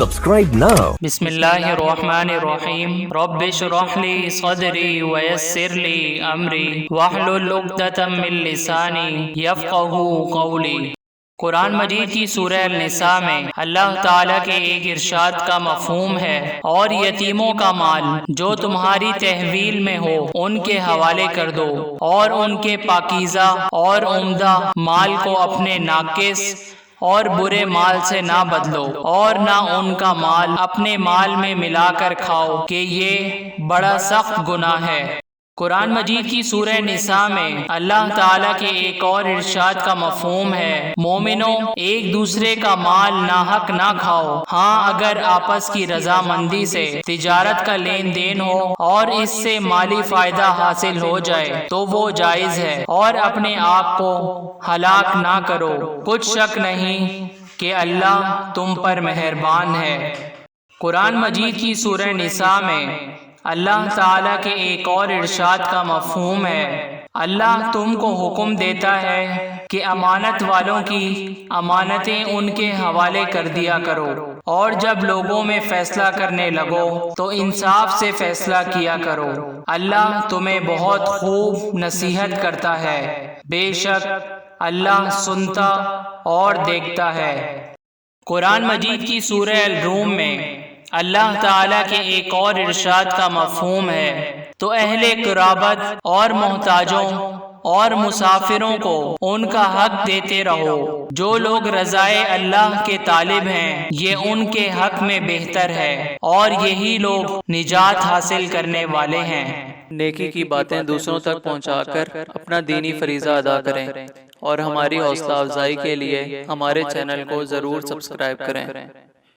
Subscribe now. بسم اللہ الرحمن الرحیم رب اشرح لی صدری ویسر لی امری واحلل عقدۃ من لسانی یفقہوا قولی۔ قرآن مجید کی سورہ النساء میں اللہ تعالیٰ کے ایک ارشاد کا مفہوم ہے، اور یتیموں کا مال جو تمہاری تحویل میں ہو ان کے حوالے کر دو، اور ان کے پاکیزہ اور عمدہ مال کو اپنے ناقص اور برے مال سے نہ بدلو، اور نہ ان کا مال اپنے مال میں ملا کر کھاؤ کہ یہ بڑا سخت گناہ ہے۔ قرآن مجید کی سورہ نساء میں اللہ تعالیٰ کے ایک اور ارشاد کا مفہوم ہے، مومنوں ایک دوسرے کا مال ناحق نہ کھاؤ، ہاں اگر آپس کی رضامندی سے تجارت کا لین دین ہو اور اس سے مالی فائدہ حاصل ہو جائے تو وہ جائز ہے، اور اپنے آپ کو ہلاک نہ کرو، کچھ شک نہیں کہ اللہ تم پر مہربان ہے۔ قرآن مجید کی سورہ نساء میں اللہ تعالیٰ کے ایک اور ارشاد کا مفہوم ہے، اللہ تم کو حکم دیتا ہے کہ امانت والوں کی امانتیں ان کے حوالے کر دیا کرو، اور جب لوگوں میں فیصلہ کرنے لگو تو انصاف سے فیصلہ کیا کرو، اللہ تمہیں بہت خوب نصیحت کرتا ہے، بے شک اللہ سنتا اور دیکھتا ہے۔ قرآن مجید کی سورہ الروم میں اللہ تعالیٰ کے ایک اور ارشاد کا مفہوم ہے، تو اہل قرابت اور محتاجوں اور مسافروں کو ان کا حق دیتے رہو، جو لوگ رضائے اللہ کے طالب ہیں یہ ان کے حق میں بہتر ہے، اور یہی لوگ نجات حاصل کرنے والے ہیں۔ نیکی کی باتیں دوسروں تک پہنچا کر اپنا دینی فریضہ ادا کریں، اور ہماری حوصلہ افزائی کے لیے ہمارے چینل کو ضرور سبسکرائب کریں۔